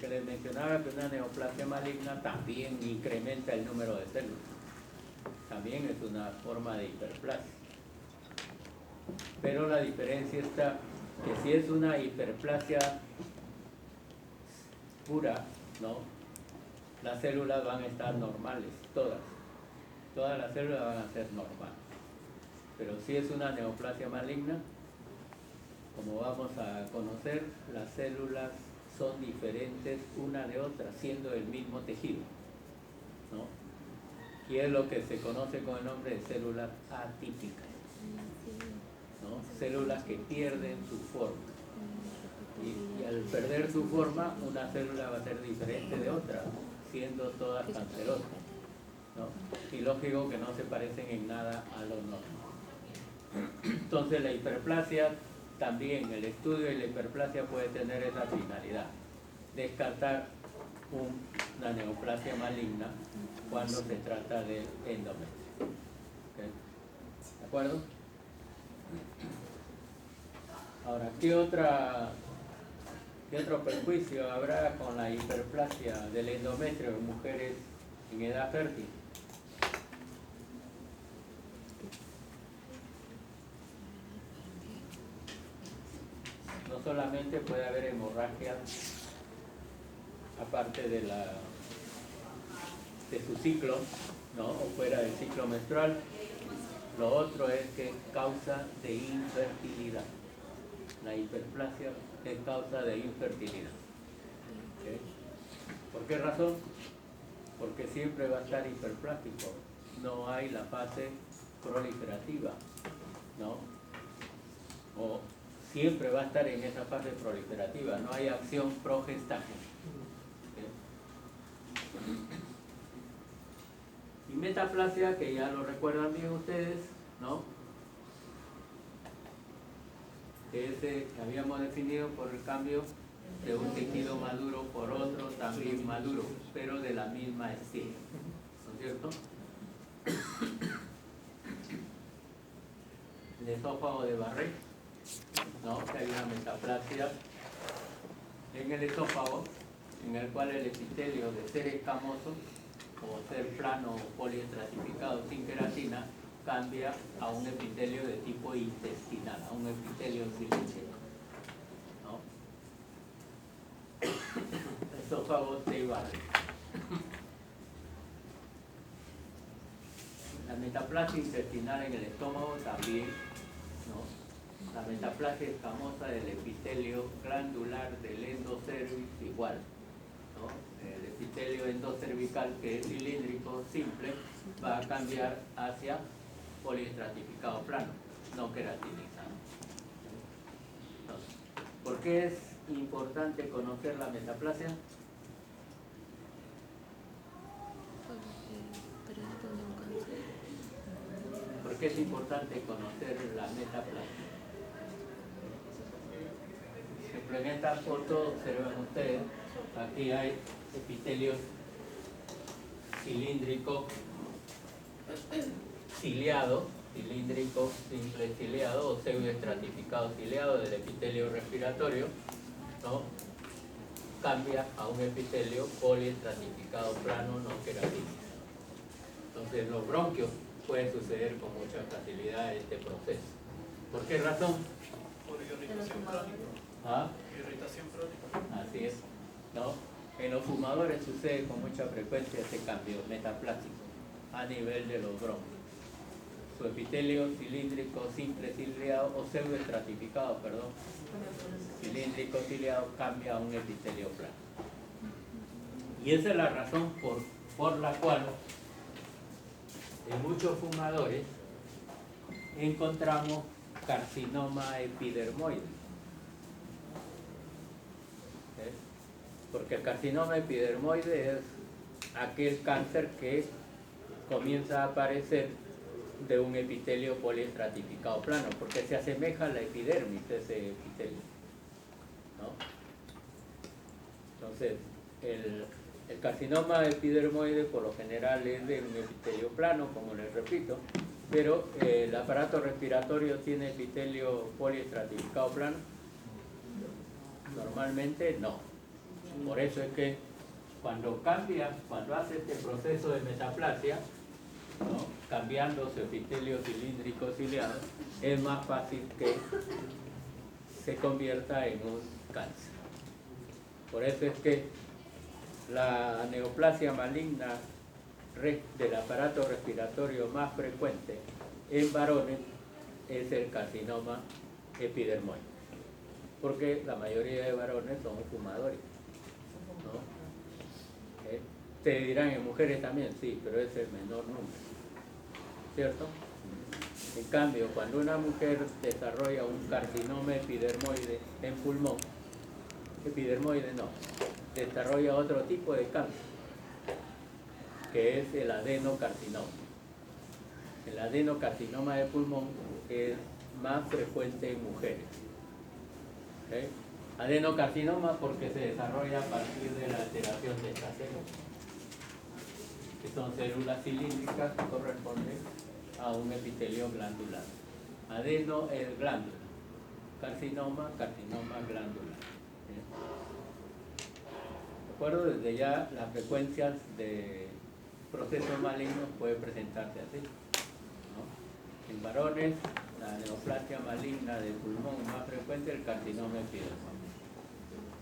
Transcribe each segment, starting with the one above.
porque les mencionaba que una neoplasia maligna también incrementa el número de células. También es una forma de hiperplasia. Pero la diferencia está que si es una hiperplasia pura, ¿no?, las células van a estar normales, todas las células van a ser normales. Pero si es una neoplasia maligna, como vamos a conocer, las células son diferentes una de otra, siendo el mismo tejido, ¿no? Y es lo que se conoce con el nombre de células atípicas, ¿no? Células que pierden su forma. Y al perder su forma, una célula va a ser diferente de otra, siendo todas cancerosas, ¿no? Y lógico que no se parecen en nada a lo normal. Entonces la hiperplasia también, el estudio de la hiperplasia puede tener esa finalidad, descartar una neoplasia maligna cuando se trata de endometrio. ¿Okay? ¿De acuerdo? Ahora, ¿qué otro perjuicio habrá con la hiperplasia del endometrio en mujeres en edad fértil? No solamente puede haber hemorragia aparte de su ciclo, ¿no?, o fuera del ciclo menstrual. Lo otro es que es causa de infertilidad. La hiperplasia es causa de infertilidad. ¿Okay? ¿Por qué razón? Porque siempre va a estar hiperplástico. No hay la fase proliferativa, ¿no? O siempre va a estar en esa fase proliferativa. No hay acción progestación. Y metaplasia, que ya lo recuerdan bien ustedes, ¿no?, ese que habíamos definido por el cambio de un tejido maduro por otro también maduro, pero de la misma especie, ¿no es cierto? El esófago de Barré, ¿no?, que hay una metaplasia en el esófago, en el cual el epitelio, de ser escamoso o ser plano o poliestratificado sin queratina, cambia a un epitelio de tipo intestinal, a un epitelio cilíndrico, ¿no? Esófago de Barré. La metaplasia intestinal en el estómago también, ¿no? La metaplasia escamosa del epitelio glandular del endocervix igual, ¿no? El epitelio endocervical, que es cilíndrico simple, va a cambiar hacia poliestratificado plano, no queratinizado. Entonces, ¿por qué es importante conocer la metaplasia? ¿Por qué es importante conocer la metaplasia? En esta foto observan ustedes, aquí hay epitelio cilíndrico ciliado, cilíndrico simple ciliado o pseudoestratificado ciliado del epitelio respiratorio, ¿no? Cambia a un epitelio poliestratificado plano no queratinizado. Entonces, los bronquios puede suceder con mucha facilidad este proceso. ¿Por qué razón? Por irritación crónica. ¿Ah? Irritación crónica. Así es, ¿no? En los fumadores sucede con mucha frecuencia este cambio metaplástico a nivel de los bronquios. Su epitelio cilíndrico simple ciliado o pseudoestratificado, perdón, cilíndrico ciliado cambia a un epitelio plano. Y esa es la razón por la cual en muchos fumadores encontramos carcinoma epidermoide. ¿Okay? Porque el carcinoma epidermoide es aquel cáncer que comienza a aparecer de un epitelio poliestratificado plano, porque se asemeja a la epidermis ese epitelio, ¿no? Entonces, el carcinoma epidermoide por lo general es de un epitelio plano, como les repito, pero el aparato respiratorio tiene epitelio poliestratificado plano. Normalmente no. Por eso es que cuando cambia, cuando hace este proceso de metaplasia, ¿no? Cambiando su epitelio cilíndrico ciliado, es más fácil que se convierta en un cáncer. Por eso es que la neoplasia maligna del aparato respiratorio más frecuente en varones es el carcinoma epidermoide, porque la mayoría de varones son fumadores, ¿no? Te dirán en mujeres también, sí, pero es el menor número, ¿cierto? En cambio, cuando una mujer desarrolla un carcinoma epidermoide en pulmón, desarrolla otro tipo de cáncer, que es el adenocarcinoma. El adenocarcinoma de pulmón es más frecuente en mujeres. ¿Okay? Adenocarcinoma porque se desarrolla a partir de la alteración de estas células, que son células cilíndricas que corresponden a un epitelio glandular. Adeno es glándula, carcinoma glandular. ¿De acuerdo? Desde ya las frecuencias de procesos malignos pueden presentarse así, ¿no? En varones, la neoplasia maligna del pulmón más frecuente, el carcinoma epidermoide.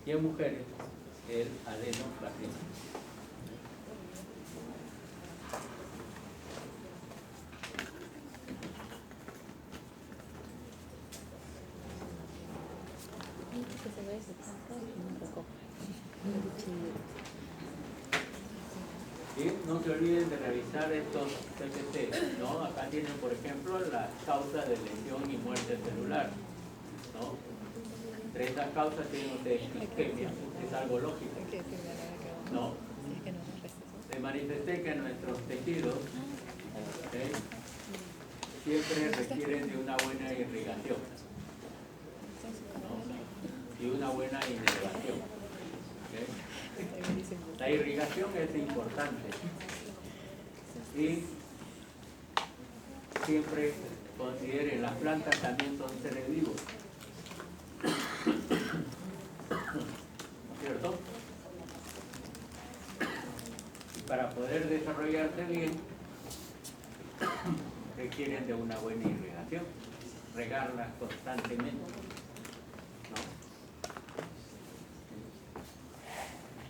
Y en mujeres, el adenocarcinoma. ¿Sí? No se olviden de revisar estos CPT, ¿no? Acá tienen, por ejemplo, las causas de lesión y muerte celular, ¿no? Entre estas causas tienen ustedes isquemia, es algo lógico, ¿no? Les manifesté que nuestros tejidos, ¿okay? Siempre requieren de una buena irrigación, ¿no? Y una buena inervación. ¿Okay? La irrigación es importante y siempre consideren, las plantas también son seres vivos, ¿cierto? Y para poder desarrollarse bien requieren de una buena irrigación, regarlas constantemente, ¿no?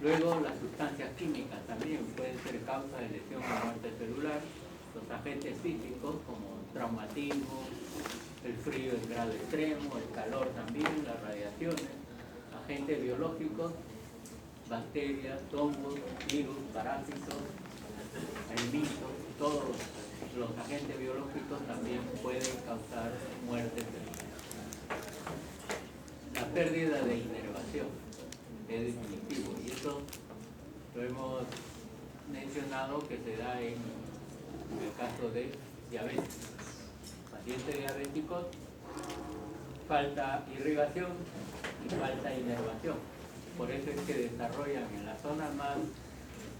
Luego las sustancias químicas también pueden ser causa de lesión o muerte celular, los agentes físicos como traumatismo, el frío en grado extremo, el calor también, las radiaciones, agentes biológicos, bacterias, hongos, virus, parásitos, el mito, todos los agentes biológicos también pueden causar muerte celular. La pérdida de inervación es definitivo y eso lo hemos mencionado que se da en el caso de diabetes. Pacientes diabéticos, falta irrigación y falta inervación. Por eso es que desarrollan en las zonas más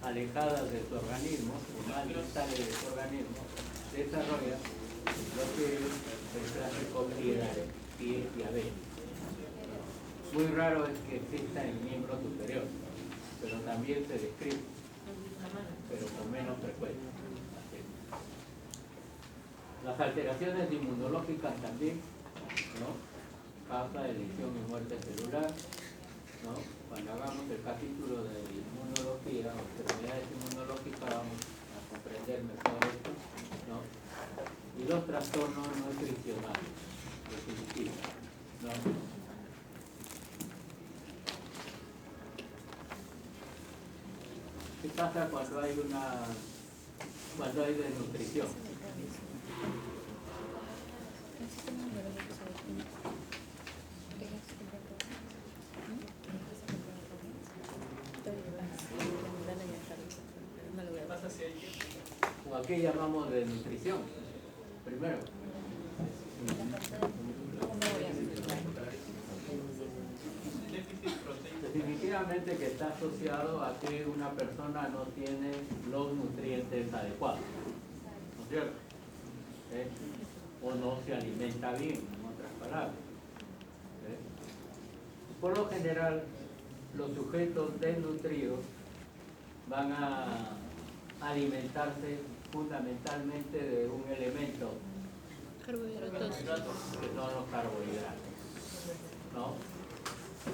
alejadas de su organismo, o más distales de su organismo, desarrollan lo que es el clásico pie diabético. Muy raro es que exista en miembro superior, pero también se describe, pero con menos frecuencia. Las alteraciones inmunológicas también, ¿no? Causa de lesión y muerte celular, ¿no? Cuando hagamos el capítulo de inmunología o enfermedades inmunológicas vamos a comprender mejor esto, ¿no? Y los trastornos nutricionales, definitivos, ¿no? ¿Qué pasa cuando hay desnutrición? ¿Qué pasa si hay O aquí llamamos desnutrición, primero. déficit proteico? Definitivamente que está asociado a que una persona no tiene los nutrientes adecuados, ¿no es cierto? O no se alimenta bien, en otras palabras. Por lo general, los sujetos desnutridos van a alimentarse fundamentalmente de un elemento Carbohidratos. que son los carbohidratos, ¿no?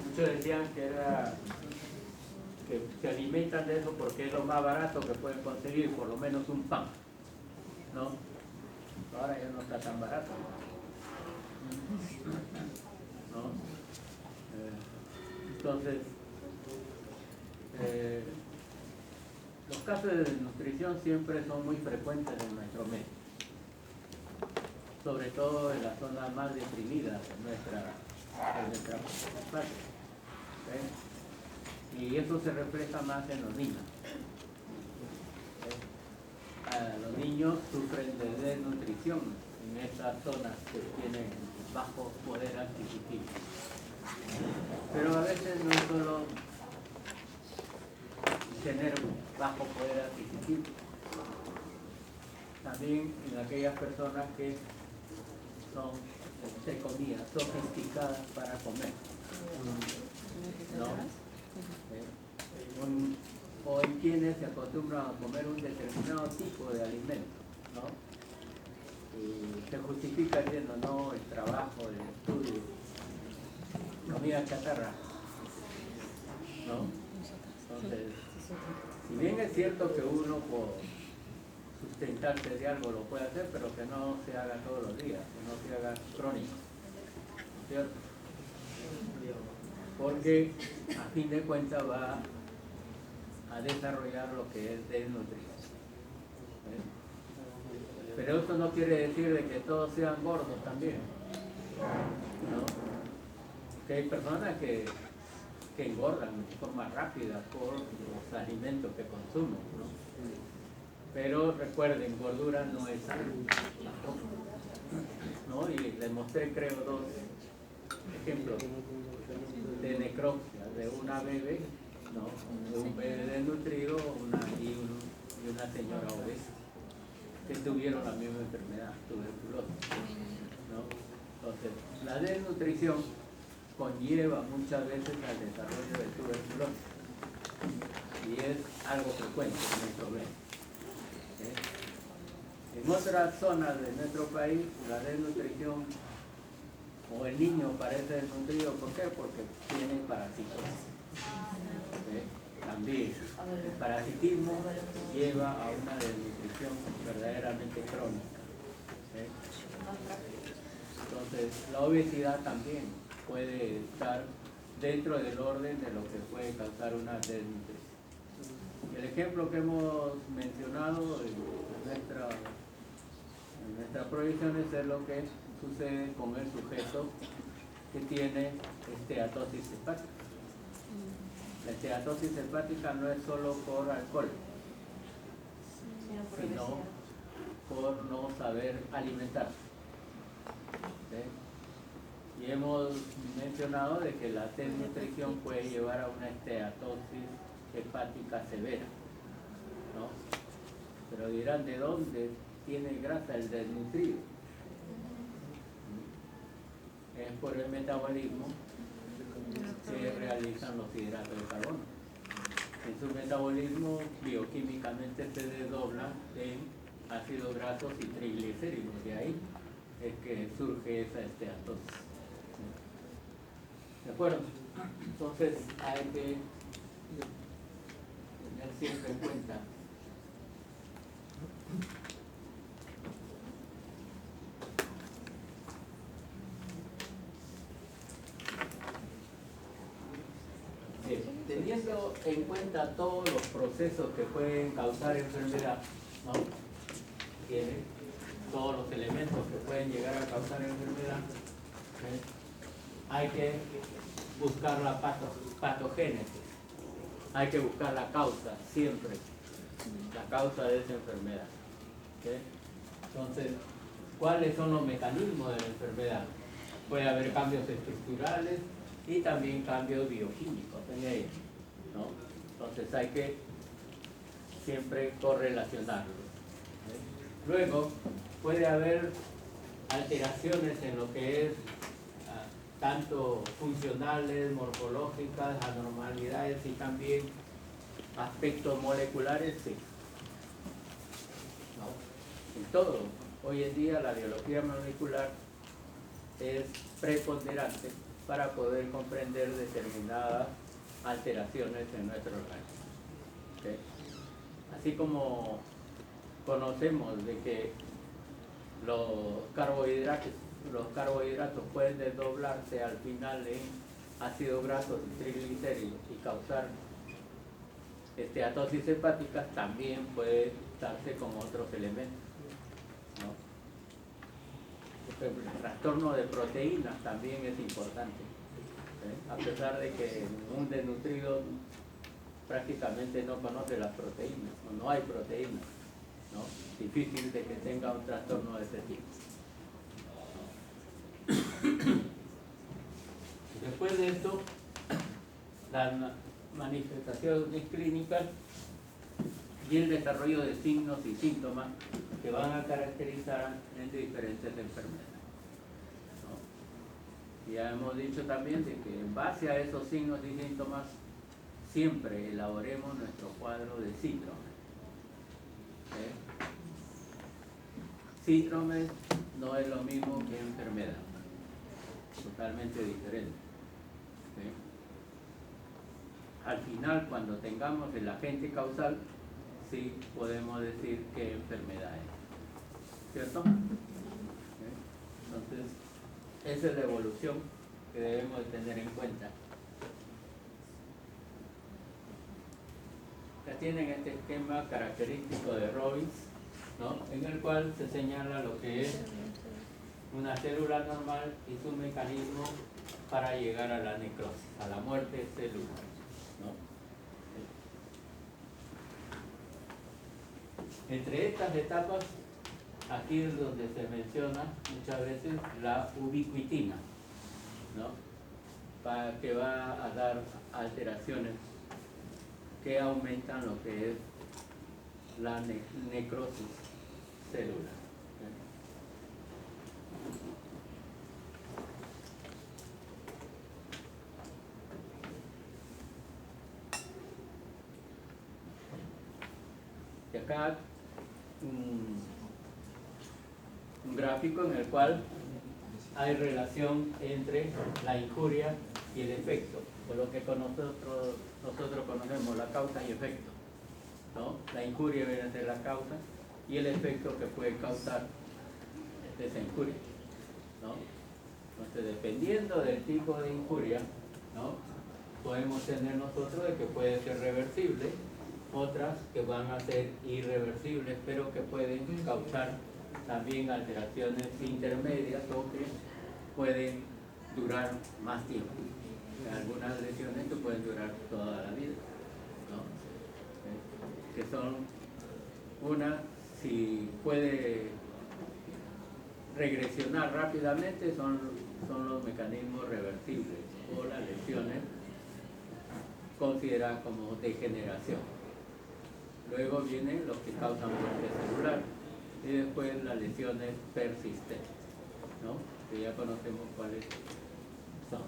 Muchos decían que se alimentan de eso porque es lo más barato que pueden conseguir, por lo menos un pan, ¿no? Ahora ya no está tan barato, ¿no? Entonces, los casos de desnutrición siempre son muy frecuentes en nuestro medio, sobre todo en las zonas más deprimidas de nuestra parte, ¿sí? Y eso se refleja más en los niños. Los niños sufren de desnutrición en estas zonas que tienen bajo poder adquisitivo. Pero a veces no es solo tener bajo poder adquisitivo, también en aquellas personas que son, entre comillas, sofisticadas para comer, ¿no? O en quienes se acostumbran a comer un determinado tipo de alimento, ¿no? Y se justifica diciendo, no, el trabajo, el estudio, comida chatarra, ¿no? Entonces, si bien es cierto que uno por sustentarse de algo lo puede hacer, pero que no se haga todos los días, que no se haga crónico, ¿cierto? Porque a fin de cuentas va a desarrollar lo que es desnutrición. Pero eso no quiere decir de que todos sean gordos también, ¿no? Que hay personas que engordan de forma rápida por los alimentos que consumen, ¿no? Pero recuerden, gordura no es salud, ¿no? Y les mostré, creo, dos ejemplos de necropsia de una bebé, ¿no? De un bebé desnutrido y una señora obesa que tuvieron la misma enfermedad, tuberculosis, ¿no? Entonces, la desnutrición conlleva muchas veces al desarrollo de tuberculosis y es algo frecuente en nuestro medio. En otras zonas de nuestro país, la desnutrición o el niño parece desnutrido, ¿por qué? Porque tiene parasitosis. También el parasitismo lleva a una desnutrición verdaderamente crónica. Entonces, la obesidad también puede estar dentro del orden de lo que puede causar una desnutrición. El ejemplo que hemos mencionado en nuestras proyecciones es lo que sucede con el sujeto que tiene esteatosis hepática. La esteatosis hepática no es solo por alcohol, sino por no saber alimentarse. ¿Sí? Y hemos mencionado de que la desnutrición puede llevar a una esteatosis hepática severa, ¿no? Pero dirán, ¿de dónde tiene grasa el desnutrido? Es por el metabolismo que realizan los hidratos de carbono. En su metabolismo bioquímicamente se desdoblan en ácidos grasos y triglicéridos, de ahí es que surge esa esteatosis. ¿De acuerdo? Entonces hay que tener siempre en cuenta teniendo en cuenta todos los procesos que pueden causar enfermedad, ¿no? Tiene todos los elementos que pueden llegar a causar enfermedad, hay que buscar la patogénesis, hay que buscar la causa siempre, la causa de esa enfermedad. ¿Okay? Entonces, ¿cuáles son los mecanismos de la enfermedad? Puede haber cambios estructurales y también cambios bioquímicos en ella, ¿no? Entonces hay que siempre correlacionarlos. Luego puede haber alteraciones en lo que es tanto funcionales, morfológicas, anormalidades y también aspectos moleculares, sí. ¿No? En todo, hoy en día la biología molecular es preponderante para poder comprender determinadas alteraciones en nuestro organismo. ¿Okay? Así como conocemos de que los carbohidratos pueden desdoblarse al final en ácidos grasos y triglicéridos y causar esteatosis hepática, también puede darse con otros elementos, ¿no? Por ejemplo, el trastorno de proteínas también es importante, ¿eh? A pesar de que un desnutrido prácticamente no conoce las proteínas, o no hay proteínas, ¿no? Difícil de que tenga un trastorno de ese tipo. Después de esto, las manifestaciones clínicas y el desarrollo de signos y síntomas que van a caracterizar en diferentes enfermedades, ¿no? Ya hemos dicho también de que en base a esos signos y síntomas siempre elaboremos nuestro cuadro de síndrome. Síndrome no es lo mismo que enfermedad, totalmente diferente. ¿Sí? Al final, cuando tengamos el agente causal, sí podemos decir qué enfermedad es, ¿cierto? ¿Sí? Entonces, esa es la evolución que debemos de tener en cuenta. Ya tienen este esquema característico de Robbins, ¿no? En el cual se señala lo que es una célula normal y su mecanismo para llegar a la necrosis, a la muerte celular, ¿no? Entre estas etapas, aquí es donde se menciona muchas veces la ubiquitina, ¿no? Que va a dar alteraciones que aumentan lo que es la necrosis celular. Y acá un gráfico en el cual hay relación entre la injuria y el efecto, por lo que nosotros conocemos la causa y efecto, ¿no? La injuria viene a ser la causa y el efecto que puede causar esa injuria, ¿no? Entonces, dependiendo del tipo de injuria, ¿no? Podemos tener nosotros de que puede ser reversible, otras que van a ser irreversibles, pero que pueden causar también alteraciones intermedias o que pueden durar más tiempo. Algunas lesiones que pueden durar toda la vida, ¿no? Que son una, si puede regresionar rápidamente, son los mecanismos reversibles o las lesiones consideradas como degeneración. Luego vienen los que causan muerte celular y después las lesiones persistentes, ¿no? Que ya conocemos cuáles son.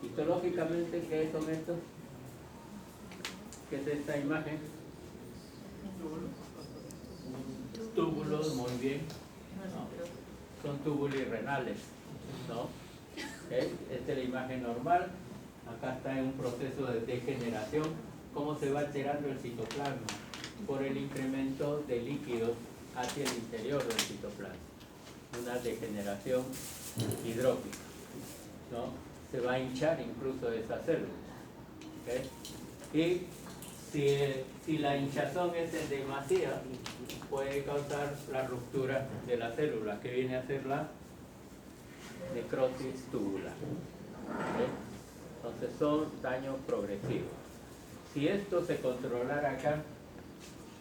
Histológicamente, ¿qué son estos? ¿Qué es esta imagen? Túbulos, muy bien, ¿no? Son túbulos renales, ¿no? ¿Okay? Esta es la imagen normal. Acá está en un proceso de degeneración. ¿Cómo se va alterando el citoplasma? Por el incremento de líquidos hacia el interior del citoplasma. Una degeneración hidrópica, ¿no? Se va a hinchar incluso esa célula. ¿Okay? Y si la hinchazón es en demasía, puede causar la ruptura de la célula, que viene a ser la necrosis tubular. ¿Okay? Entonces son daños progresivos. Si esto se controlara acá,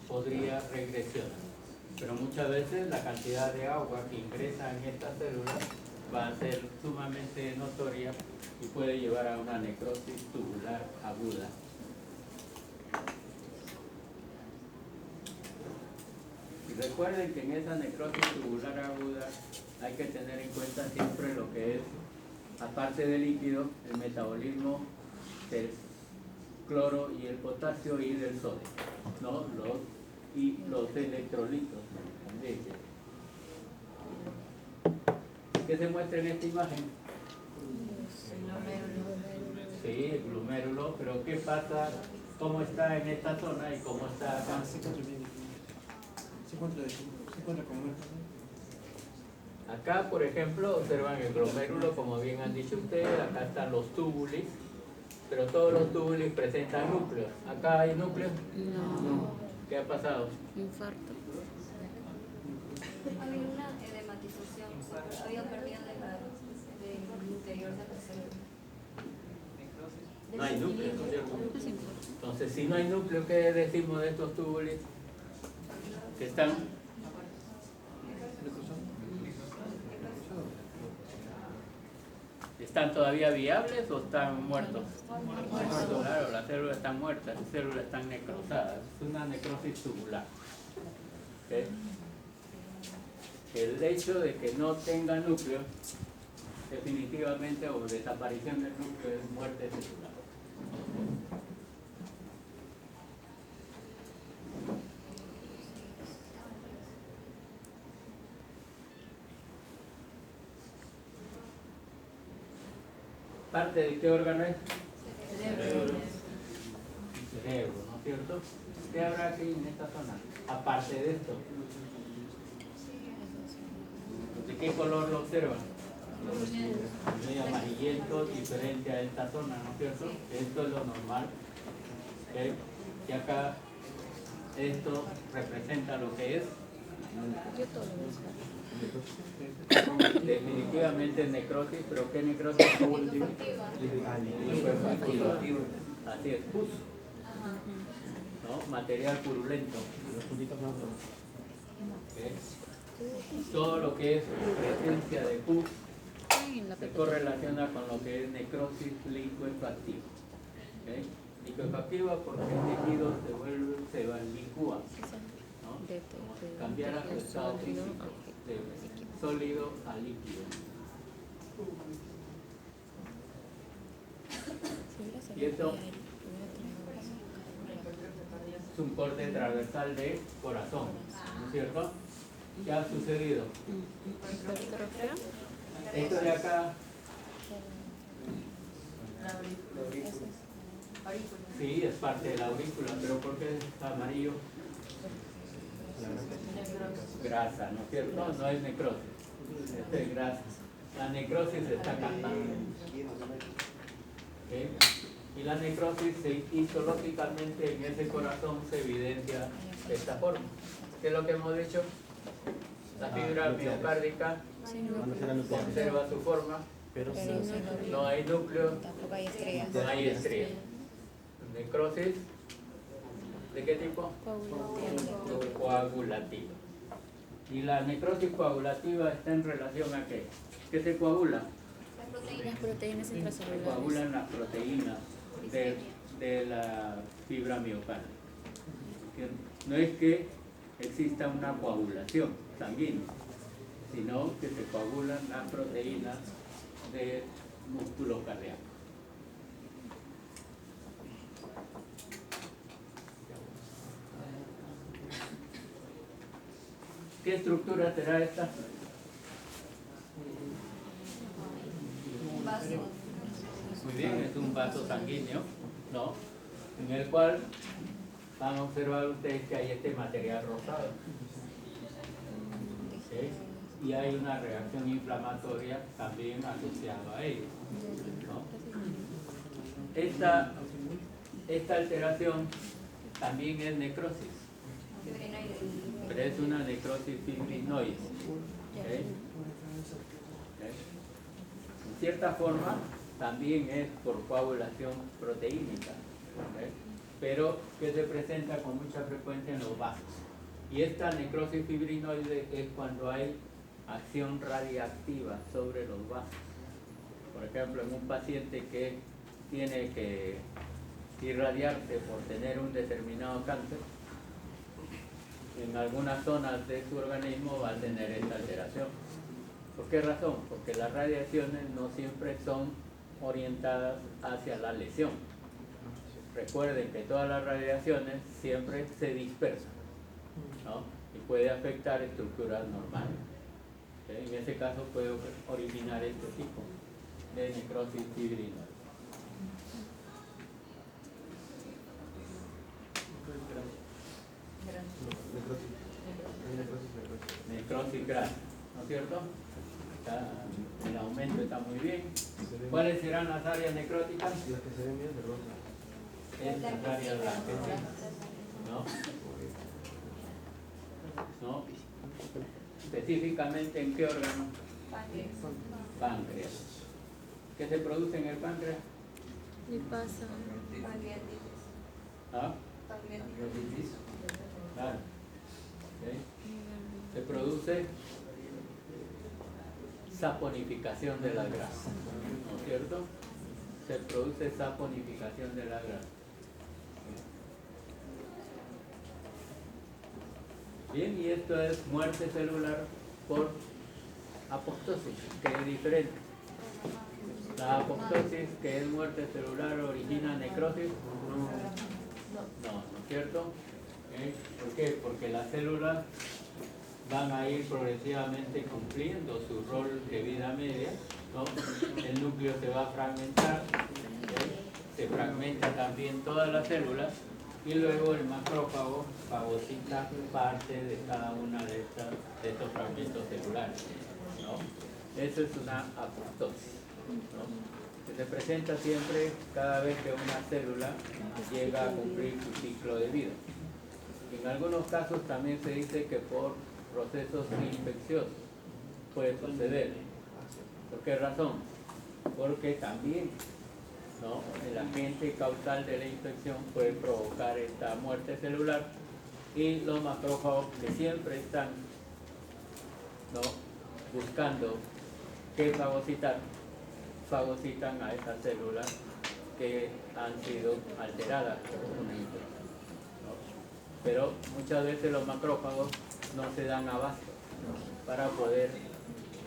podría regresionar. Pero muchas veces la cantidad de agua que ingresa en estas células va a ser sumamente notoria y puede llevar a una necrosis tubular aguda. Recuerden que en esa necrosis tubular aguda hay que tener en cuenta siempre lo que es, aparte del líquido, el metabolismo del cloro y el potasio y del sodio, ¿no? Y los electrolitos también. ¿Qué se muestra en esta imagen? Sí, el glomérulo, pero ¿qué pasa? ¿Cómo está en esta zona y cómo está acá? Se encuentra con muertos. Acá, por ejemplo, observan el glomérulo, como bien han dicho ustedes, acá están los túbulos, pero todos los túbulos presentan núcleos. ¿Acá hay núcleos? No. ¿Qué ha pasado? Infarto. Había una edematización, había pérdida del interior de la célula. No hay núcleos, ¿no es cierto? Es infarto. Entonces, si no hay núcleo, ¿qué decimos de estos túbulos? Que ¿están todavía viables o están muertos? Claro, las células están muertas, las células están necrosadas. Es una necrosis tubular. ¿Okay? El hecho de que no tenga núcleo, definitivamente, o desaparición del núcleo, es muerte celular. ¿Parte de qué órgano es? Cerebro. Cerebro, ¿no es cierto? ¿Qué habrá aquí en esta zona? Aparte de esto. ¿De qué color lo observan? Muy amarillento, diferente a esta zona, ¿no es cierto? Esto es lo normal. ¿Okay? Y acá esto representa lo que es. Yo todo lo busco. Definitivamente necrosis, pero ¿qué necrosis? Así es, pus, ¿no? Material purulento. ¿Okay? Todo lo que es presencia de pus se correlaciona con lo que es necrosis licuefactiva. ¿Okay? Licuefactiva porque el tejido se licúa, ¿no? Cambiar a su estado físico de sólido a líquido. Y esto es un corte transversal de corazón, ¿no es cierto? ¿Qué ha sucedido? Esto de acá, sí, es parte de la aurícula, pero ¿por qué está amarillo? Grasa, ¿no es cierto? No, no es necrosis, esto es grasa. La necrosis está acá también. ¿Okay? Y la necrosis histológicamente en ese corazón se evidencia de esta forma. ¿Qué es lo que hemos dicho? La fibra miocárdica conserva su forma, Pero no hay núcleo, Tampoco hay estrellas. no hay estrías. Necrosis, ¿de qué tipo? Coagulativa. Y la necrosis coagulativa está en relación a ¿qué? ¿Qué se coagula? Las proteínas Se intracelulares. coagulan las proteínas de la fibra miocárdica. No es que exista una coagulación sanguínea, sino que se coagulan las proteínas del músculo cardíaco. ¿Qué estructura será esta? Muy bien, es un vaso sanguíneo, ¿no? En el cual van a observar ustedes que hay este material rosado. ¿Okay? Y hay una reacción inflamatoria también asociada a ello, ¿no? Esta alteración también es necrosis, pero es una necrosis fibrinoide. ¿Okay? ¿Okay? En cierta forma también es por coagulación proteínica, ¿okay? Pero que se presenta con mucha frecuencia en los vasos. Y esta necrosis fibrinoide es cuando hay acción radiactiva sobre los vasos. Por ejemplo, en un paciente que tiene que irradiarse por tener un determinado cáncer, en algunas zonas de su organismo va a tener esta alteración. ¿Por qué razón? Porque las radiaciones no siempre son orientadas hacia la lesión. Recuerden que todas las radiaciones siempre se dispersan, ¿no? Y puede afectar estructuras normales. En ese caso puede originar este tipo de necrosis fibrinoide. Necrosis grasa, ¿no es cierto? El aumento está muy bien. ¿Cuáles serán las áreas necróticas? Las que se ven bien de rosa. Estas áreas blancas, ¿no? ¿No? Específicamente, ¿en qué órgano? Páncreas. ¿Qué se produce en el páncreas? Lipasa. ¿Ah? Claro. ¿Okay? Se produce saponificación de la grasa, ¿no es cierto? Se produce saponificación de la grasa. Bien, y esto es muerte celular por apoptosis, que es diferente. La apoptosis, que es muerte celular, origina necrosis. No, ¿no es cierto? ¿Por qué? Porque las células van a ir progresivamente cumpliendo su rol de vida media, ¿no? El núcleo se va a fragmentar, se fragmenta también todas las células y luego el macrófago fagocita parte de cada una de estos fragmentos celulares, ¿no? Eso es una apoptosis, ¿no? Que se presenta siempre cada vez que una célula llega a cumplir su ciclo de vida. En algunos casos también se dice que por procesos infecciosos puede suceder. ¿Por qué razón? Porque también, ¿no?, el agente causal de la infección puede provocar esta muerte celular y los macrófagos, que siempre están, ¿no?, buscando qué fagocitar, fagocitan a esas células que han sido alteradas por una infección, ¿no? Pero muchas veces los macrófagos no se dan abasto para poder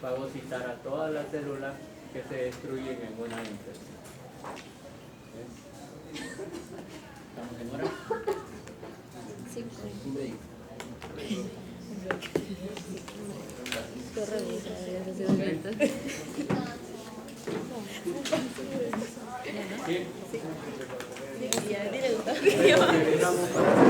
fagocitar a todas las células que se destruyen en una infección. ¿Estamos en hora? Sí. Corre, ¿Sí? ya, dile, Gustavo.